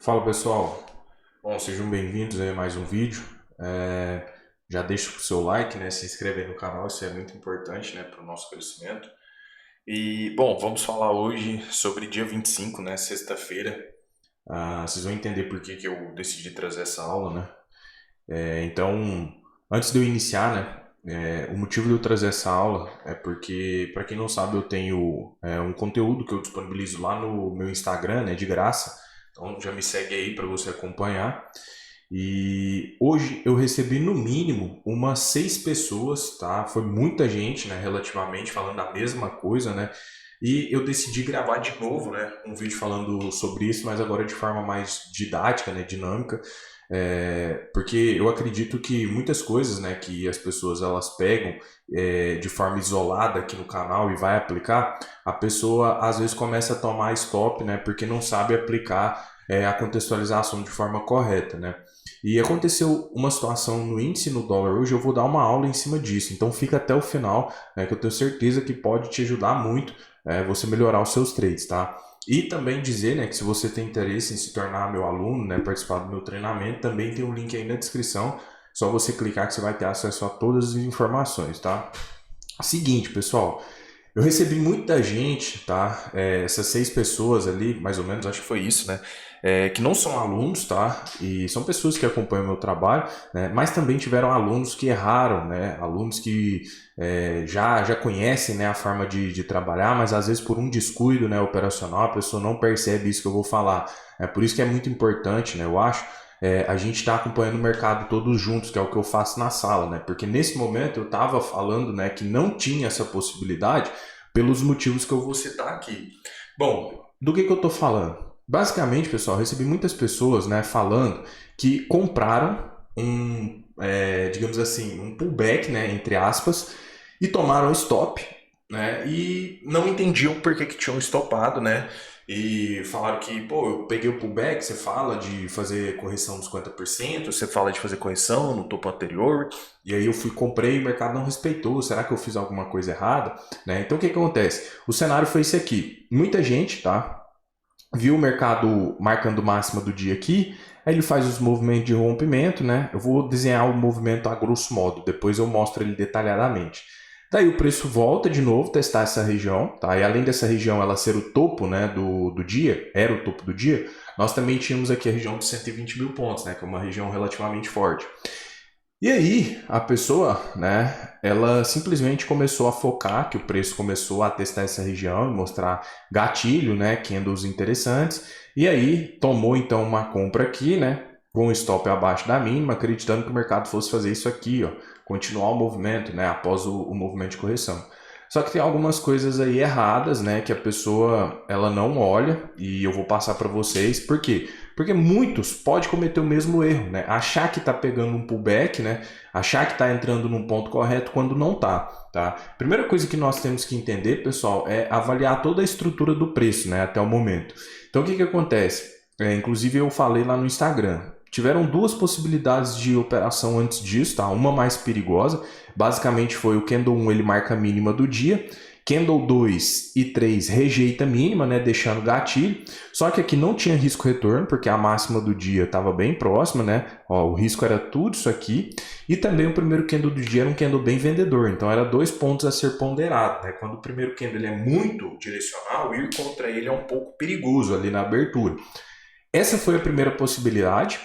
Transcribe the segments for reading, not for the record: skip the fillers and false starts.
Fala pessoal, bom, sejam bem-vindos a mais um vídeo. Já deixa o seu like, né? Se inscreve aí no canal, isso é muito importante, né, para o nosso crescimento. E, bom, vamos falar hoje sobre dia 25, né, sexta-feira. Vocês vão entender por que eu decidi trazer essa aula, né? Então, antes de eu iniciar, né, o motivo de eu trazer essa aula é porque, para quem não sabe, eu tenho um conteúdo que eu disponibilizo lá no meu Instagram, né, de graça. Então já me segue aí para você acompanhar. E hoje eu recebi no mínimo umas 6 pessoas, tá? Foi muita gente, né, relativamente, falando a mesma coisa, né? E eu decidi gravar de novo, né, um vídeo falando sobre isso, mas agora de forma mais didática, né, dinâmica, porque eu acredito que muitas coisas, né, que as pessoas elas pegam de forma isolada aqui no canal e vai aplicar, a pessoa às vezes começa a tomar stop, né, porque não sabe aplicar a contextualização de forma correta, né? E aconteceu uma situação no índice no dólar hoje, eu vou dar uma aula em cima disso. Então fica até o final, né, que eu tenho certeza que pode te ajudar muito você melhorar os seus trades, tá? E também dizer, né, que se você tem interesse em se tornar meu aluno, né, participar do meu treinamento, também tem um link aí na descrição. Só você clicar que você vai ter acesso a todas as informações, tá? Seguinte, pessoal, eu recebi muita gente, tá? Essas 6 pessoas ali, mais ou menos, acho que foi isso, né? Que não são alunos, tá? E são pessoas que acompanham o meu trabalho, né? Mas também tiveram alunos que erraram, né? Alunos que já conhecem, né, a forma de trabalhar, mas às vezes por um descuido, né, operacional, a pessoa não percebe isso que eu vou falar. É por isso que é muito importante, né? Eu acho a gente está acompanhando o mercado todos juntos, que é o que eu faço na sala, né? Porque nesse momento eu estava falando, né, que não tinha essa possibilidade pelos motivos que eu vou citar aqui. Bom, do que eu estou falando? Basicamente, pessoal, eu recebi muitas pessoas, né, falando que compraram digamos assim, um pullback, né, entre aspas, e tomaram stop, né, e não entendiam por que tinham estopado, né, e falaram que, pô, eu peguei o pullback, você fala de fazer correção dos 50%, você fala de fazer correção no topo anterior, e aí eu fui, comprei e o mercado não respeitou, será que eu fiz alguma coisa errada? Né? Então o que acontece? O cenário foi esse aqui, muita gente, tá, viu o mercado marcando máxima do dia aqui, aí ele faz os movimentos de rompimento, né? Eu vou desenhar o movimento a grosso modo, depois eu mostro ele detalhadamente. Daí o preço volta de novo, testar essa região, tá? E além dessa região ela ser o topo, né, do dia, era o topo do dia, nós também tínhamos aqui a região dos 120 mil pontos, né, que é uma região relativamente forte. E aí, a pessoa, né, ela simplesmente começou a focar, que o preço começou a testar essa região e mostrar gatilho, né, candles interessantes, e aí tomou então uma compra aqui, né, com o stop abaixo da mínima, acreditando que o mercado fosse fazer isso aqui, ó, continuar o movimento, né, após o movimento de correção. Só que tem algumas coisas aí erradas, né, que a pessoa ela não olha e eu vou passar para vocês. Por quê? Porque muitos podem cometer o mesmo erro, né? Achar que está pegando um pullback, né? Achar que está entrando num ponto correto quando não está, tá? Primeira coisa que nós temos que entender, pessoal, é avaliar toda a estrutura do preço, né? Até o momento. Então, o que acontece? Inclusive, eu falei lá no Instagram. Tiveram duas possibilidades de operação antes disso, tá? Uma mais perigosa, basicamente foi o Candle 1, ele marca a mínima do dia, Candle 2 e 3 rejeita a mínima, né, deixando gatilho. Só que aqui não tinha risco retorno, porque a máxima do dia estava bem próxima, né? Ó, o risco era tudo isso aqui. E também o primeiro candle do dia era um candle bem vendedor, então era 2 pontos a ser ponderado, né? Quando o primeiro candle ele é muito direcional, ir contra ele é um pouco perigoso ali na abertura. Essa foi a primeira possibilidade.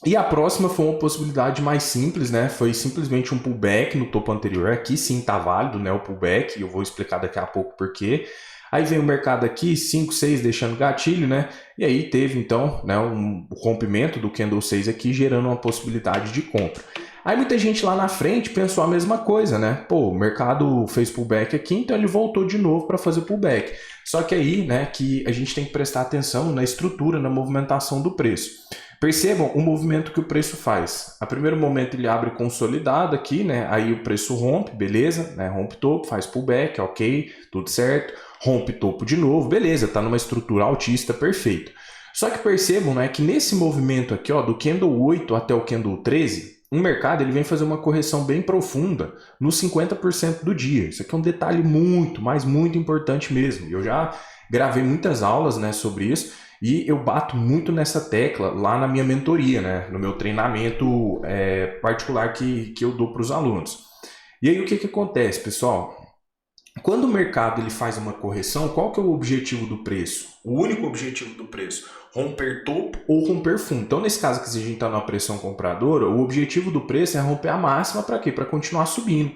E a próxima foi uma possibilidade mais simples, né? Foi simplesmente um pullback no topo anterior. Aqui sim está válido, né? O pullback, eu vou explicar daqui a pouco por quê. Aí vem o mercado aqui, 5, 6 deixando gatilho, né? E aí teve então, né, um rompimento do candle 6 aqui, gerando uma possibilidade de compra. Aí muita gente lá na frente pensou a mesma coisa, né? Pô, o mercado fez pullback aqui, então ele voltou de novo para fazer pullback. Só que aí, né, que a gente tem que prestar atenção na estrutura, na movimentação do preço. Percebam o movimento que o preço faz. A primeiro momento ele abre consolidado aqui, né? Aí o preço rompe, beleza, né? Rompe topo, faz pullback, ok, tudo certo. Rompe topo de novo, beleza, tá numa estrutura altista, perfeito. Só que percebam, né, que nesse movimento aqui, ó, do candle 8 até o candle 13, o mercado ele vem fazer uma correção bem profunda nos 50% do dia. Isso aqui é um detalhe muito, mas muito importante mesmo. Eu já gravei muitas aulas, né, sobre isso. E eu bato muito nessa tecla lá na minha mentoria, né? No meu treinamento particular que eu dou para os alunos. E aí o que acontece, pessoal? Quando o mercado ele faz uma correção, qual que é o objetivo do preço? O único objetivo do preço, romper topo ou romper fundo. Então, nesse caso que a gente está numa pressão compradora, o objetivo do preço é romper a máxima para quê? Para continuar subindo.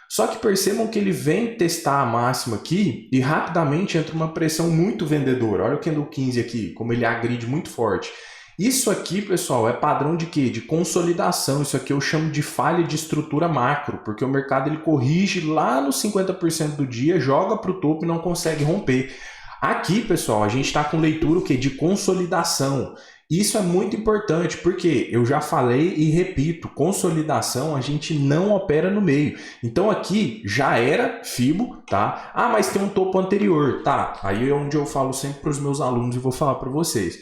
Só que percebam que ele vem testar a máxima aqui e rapidamente entra uma pressão muito vendedora. Olha o candle 15 aqui, como ele agride muito forte. Isso aqui, pessoal, é padrão de quê? De consolidação. Isso aqui eu chamo de falha de estrutura macro, porque o mercado ele corrige lá nos 50% do dia, joga para o topo e não consegue romper. Aqui, pessoal, a gente está com leitura o quê? De consolidação. Isso é muito importante, porque eu já falei e repito, consolidação a gente não opera no meio. Então aqui já era FIBO, tá? Ah, mas tem um topo anterior, tá? Aí é onde eu falo sempre para os meus alunos e vou falar para vocês.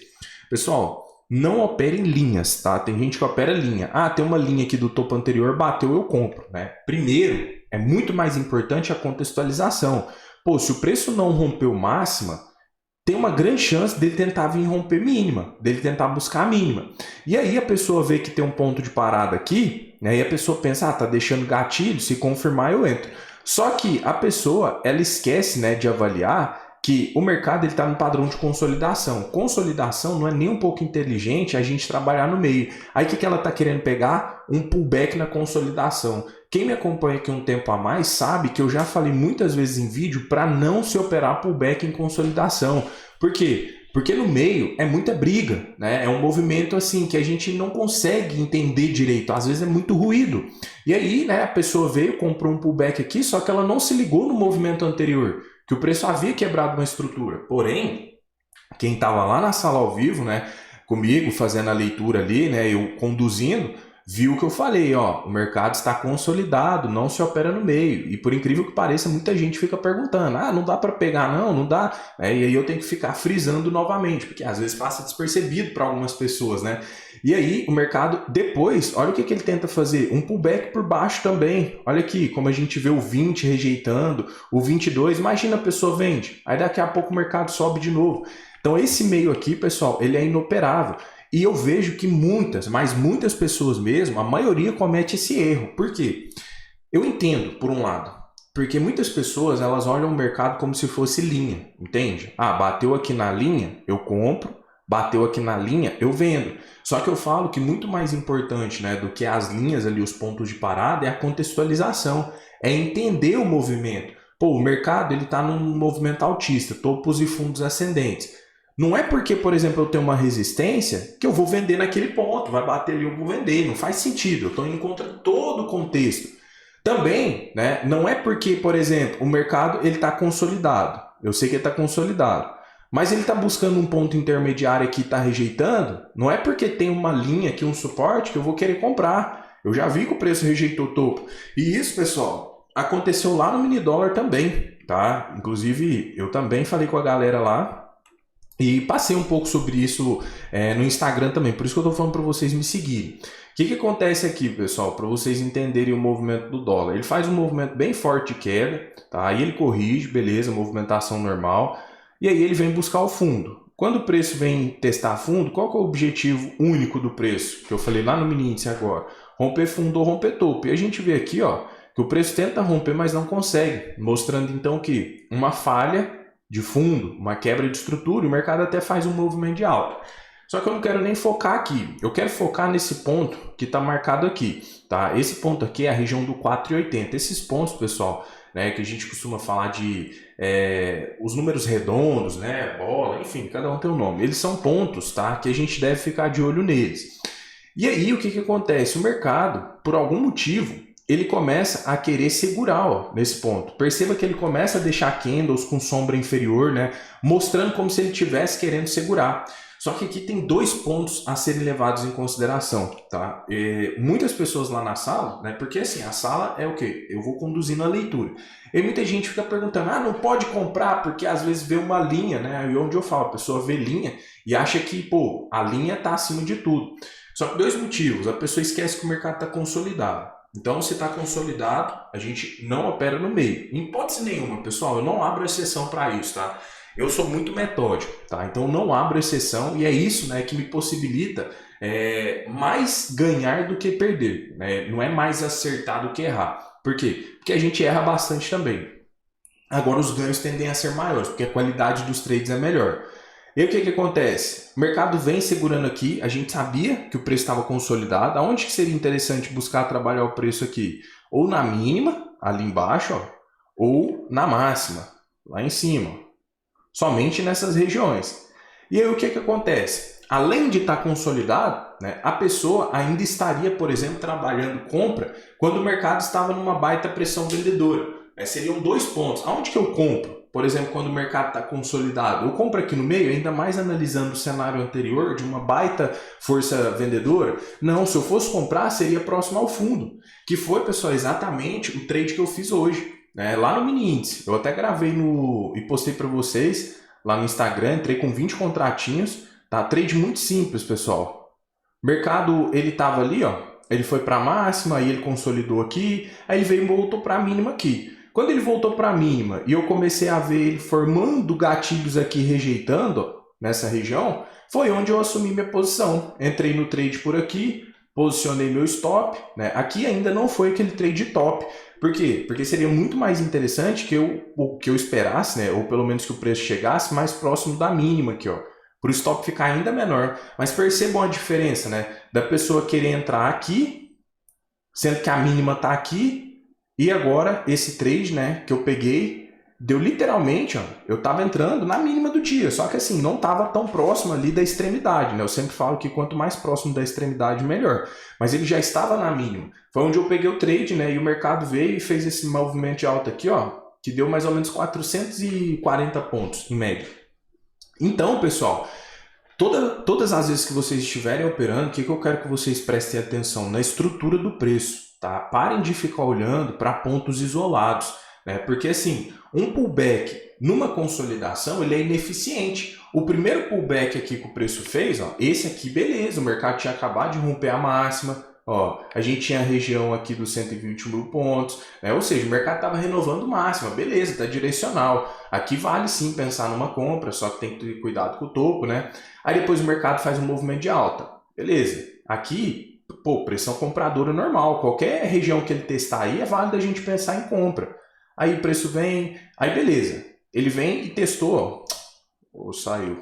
Pessoal, não opere em linhas, tá? Tem gente que opera linha. Ah, tem uma linha aqui do topo anterior, bateu, eu compro, né? Primeiro, é muito mais importante a contextualização. Pô, se o preço não rompeu máxima, tem uma grande chance dele tentar vir romper mínima, dele tentar buscar a mínima. E aí a pessoa vê que tem um ponto de parada aqui, né? E a pessoa pensa, tá deixando gatilho, se confirmar eu entro. Só que a pessoa, ela esquece, né, de avaliar que o mercado está no padrão de consolidação. Consolidação não é nem um pouco inteligente a gente trabalhar no meio. Aí o que ela está querendo pegar? Um pullback na consolidação. Quem me acompanha aqui um tempo a mais sabe que eu já falei muitas vezes em vídeo para não se operar pullback em consolidação. Por quê? Porque no meio é muita briga, né? É um movimento assim que a gente não consegue entender direito, às vezes é muito ruído. E aí, né, a pessoa veio, comprou um pullback aqui, só que ela não se ligou no movimento anterior, que o preço havia quebrado uma estrutura. Porém, quem estava lá na sala ao vivo, né, comigo, fazendo a leitura ali, né, eu conduzindo, viu o que eu falei, ó, o mercado está consolidado, não se opera no meio. E por incrível que pareça, muita gente fica perguntando, ah, não dá para pegar não, não dá. E aí eu tenho que ficar frisando novamente, porque às vezes passa despercebido para algumas pessoas, né? E aí o mercado depois, olha o que ele tenta fazer, um pullback por baixo também. Olha aqui, como a gente vê o 20 rejeitando, o 22, imagina a pessoa vende, aí daqui a pouco o mercado sobe de novo. Então esse meio aqui, pessoal, ele é inoperável. E eu vejo que muitas, mas muitas pessoas mesmo, a maioria comete esse erro. Por quê? Eu entendo, por um lado, porque muitas pessoas elas olham o mercado como se fosse linha, entende? Ah, bateu aqui na linha, eu compro, bateu aqui na linha, eu vendo. Só que eu falo que muito mais importante, né, do que as linhas ali, os pontos de parada, é a contextualização, é entender o movimento. Pô, o mercado ele está num movimento altista, topos e fundos ascendentes. Não é porque, por exemplo, eu tenho uma resistência que eu vou vender naquele ponto, vai bater ali, eu vou vender. Não faz sentido, eu estou indo contra todo o contexto. Também, né, não é porque, por exemplo, o mercado está consolidado. Eu sei que ele está consolidado. Mas ele está buscando um ponto intermediário aqui e está rejeitando. Não é porque tem uma linha aqui, um suporte, que eu vou querer comprar. Eu já vi que o preço rejeitou o topo. E isso, pessoal, aconteceu lá no mini dólar também, tá? Inclusive, eu também falei com a galera lá. E passei um pouco sobre isso no Instagram também, por isso que eu estou falando para vocês me seguirem. O que acontece aqui, pessoal, para vocês entenderem o movimento do dólar? Ele faz um movimento bem forte de queda, tá? Aí ele corrige, beleza, movimentação normal, e aí ele vem buscar o fundo. Quando o preço vem testar fundo, qual que é o objetivo único do preço? Que eu falei lá no mini índice agora, romper fundo ou romper topo. E a gente vê aqui, ó, que o preço tenta romper, mas não consegue, mostrando então que uma falha de fundo, uma quebra de estrutura, o mercado até faz um movimento de alta. Só que eu não quero nem focar aqui, eu quero focar nesse ponto que está marcado aqui, tá? Esse ponto aqui é a região do 4,80. Esses pontos, pessoal, né, que a gente costuma falar de os números redondos, né, bola, enfim, cada um tem um nome. Eles são pontos, tá? Que a gente deve ficar de olho neles. E aí o que acontece? O mercado, por algum motivo, ele começa a querer segurar, ó, nesse ponto. Perceba que ele começa a deixar candles com sombra inferior, né, mostrando como se ele estivesse querendo segurar. Só que aqui tem dois pontos a serem levados em consideração, tá? Muitas pessoas lá na sala, né, porque assim, a sala é o quê? Eu vou conduzindo a leitura. E muita gente fica perguntando, ah, não pode comprar, porque às vezes vê uma linha, né? E onde eu falo, a pessoa vê linha e acha que, pô, a linha está acima de tudo. Só que dois motivos, a pessoa esquece que o mercado está consolidado. Então, se está consolidado, a gente não opera no meio. Em hipótese nenhuma, pessoal, eu não abro exceção para isso, tá? Eu sou muito metódico, tá? Então eu não abro exceção e é isso, né, que me possibilita mais ganhar do que perder, né? Não é mais acertar do que errar. Por quê? Porque a gente erra bastante também. Agora os ganhos tendem a ser maiores, porque a qualidade dos trades é melhor. E aí, o que que acontece? O mercado vem segurando aqui, a gente sabia que o preço estava consolidado. Aonde que seria interessante buscar trabalhar o preço aqui? Ou na mínima, ali embaixo, ó, ou na máxima, lá em cima. Somente nessas regiões. E aí o que que acontece? Além de estar consolidado, né, a pessoa ainda estaria, por exemplo, trabalhando compra quando o mercado estava numa baita pressão vendedora. Seriam dois pontos. Aonde que eu compro? Por exemplo, quando o mercado está consolidado, eu compro aqui no meio, ainda mais analisando o cenário anterior de uma baita força vendedora. Não, se eu fosse comprar, seria próximo ao fundo, que foi, pessoal, exatamente o trade que eu fiz hoje, né, lá no mini índice. Eu até gravei e postei para vocês lá no Instagram, entrei com 20 contratinhos, tá? Trade muito simples, pessoal. O mercado, ele tava ali, ó, ele foi para a máxima, aí ele consolidou aqui, aí ele veio e voltou para a mínima aqui. Quando ele voltou para a mínima e eu comecei a ver ele formando gatilhos aqui, rejeitando, ó, nessa região, foi onde eu assumi minha posição. Entrei no trade por aqui, posicionei meu stop, né? Aqui ainda não foi aquele trade top. Por quê? Porque seria muito mais interessante que eu esperasse, né? Ou pelo menos que o preço chegasse mais próximo da mínima aqui, ó, para o stop ficar ainda menor. Mas percebam a diferença, né? Da pessoa querer entrar aqui, sendo que a mínima está aqui, e agora esse trade, né, que eu peguei, deu literalmente, ó, eu estava entrando na mínima do dia, só que assim, não estava tão próximo ali da extremidade, né? Eu sempre falo que quanto mais próximo da extremidade, melhor. Mas ele já estava na mínima. Foi onde eu peguei o trade, né, e o mercado veio e fez esse movimento de alta aqui, ó, que deu mais ou menos 440 pontos em média. Então, pessoal, todas as vezes que vocês estiverem operando, o que eu quero que vocês prestem atenção? Na estrutura do preço. Tá? Parem de ficar olhando para pontos isolados, né? Porque assim, um pullback numa consolidação ele é ineficiente. O primeiro pullback aqui que o preço fez, ó, esse aqui, beleza, o mercado tinha acabado de romper a máxima, ó, a gente tinha a região aqui dos 120 mil pontos, né? Ou seja, o mercado estava renovando máxima, beleza, está direcional. Aqui vale sim pensar numa compra, só que tem que ter cuidado com o topo, né? Aí depois o mercado faz um movimento de alta, beleza. Aqui, pô, pressão compradora normal, qualquer região que ele testar aí é válido a gente pensar em compra. Aí o preço vem, aí beleza, ele vem e testou, ó, saiu,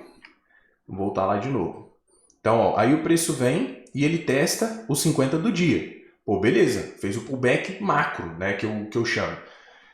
vou voltar lá de novo. Então, ó, aí o preço vem e ele testa os 50 do dia. Pô, beleza, fez o pullback macro, né, que eu chamo.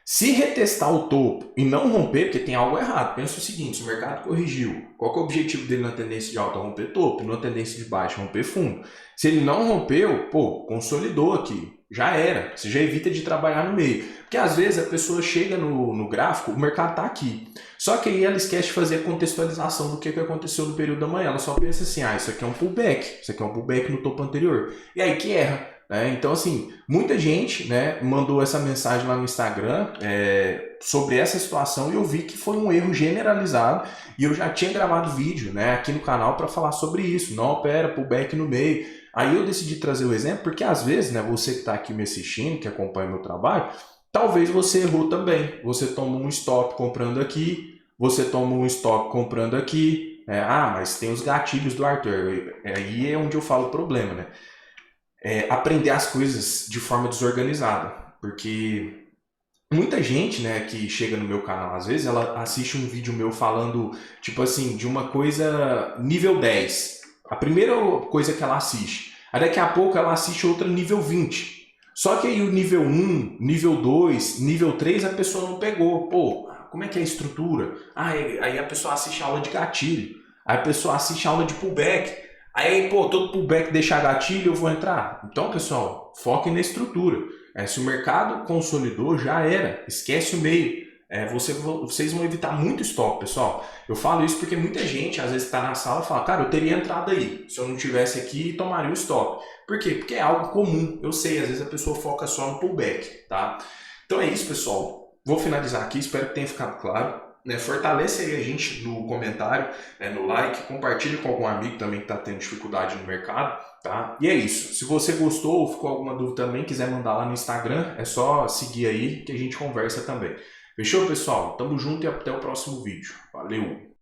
Se retestar o topo e não romper, porque tem algo errado, pensa o seguinte, se o mercado corrigiu, qual que é o objetivo dele na tendência de alta? Romper topo, na tendência de baixa, romper fundo. Se ele não rompeu, pô, consolidou aqui, já era, você já evita de trabalhar no meio. Porque às vezes a pessoa chega no gráfico, o mercado está aqui, só que aí ela esquece de fazer a contextualização do que aconteceu no período da manhã, ela só pensa assim, isso aqui é um pullback, isso aqui é um pullback no topo anterior, e aí que erra. Então, assim, muita gente, né, mandou essa mensagem lá no Instagram sobre essa situação e eu vi que foi um erro generalizado e eu já tinha gravado vídeo, né, aqui no canal para falar sobre isso. Não opera pullback no meio. Aí eu decidi trazer o exemplo porque às vezes, né, você que está aqui me assistindo, que acompanha meu trabalho, talvez você errou também. Você toma um stop comprando aqui, você toma um stop comprando aqui. Mas tem os gatilhos do Arthur. Aí é onde eu falo o problema, né? Aprender as coisas de forma desorganizada, porque muita gente, né, que chega no meu canal, às vezes ela assiste um vídeo meu falando, tipo assim, de uma coisa nível 10, a primeira coisa que ela assiste, aí daqui a pouco ela assiste outra nível 20, só que aí o nível 1, nível 2, nível 3 a pessoa não pegou, pô, como é que é a estrutura? Aí a pessoa assiste aula de gatilho, aí a pessoa assiste aula de pullback. Aí, pô, todo pullback deixar gatilho, eu vou entrar. Então, pessoal, foquem na estrutura. Se o mercado consolidou, já era. Esquece o meio. Vocês vão evitar muito stop, pessoal. Eu falo isso porque muita gente, às vezes, está na sala e fala, cara, eu teria entrado aí. Se eu não tivesse aqui, tomaria o stop. Por quê? Porque é algo comum. Eu sei, às vezes a pessoa foca só no pullback, tá? Então é isso, pessoal. Vou finalizar aqui, espero que tenha ficado claro. Fortalece aí a gente no comentário, no like, compartilha com algum amigo também que está tendo dificuldade no mercado, tá? E é isso. Se você gostou ou ficou alguma dúvida também, quiser mandar lá no Instagram, é só seguir aí que a gente conversa também. Fechou, pessoal? Tamo junto e até o próximo vídeo. Valeu!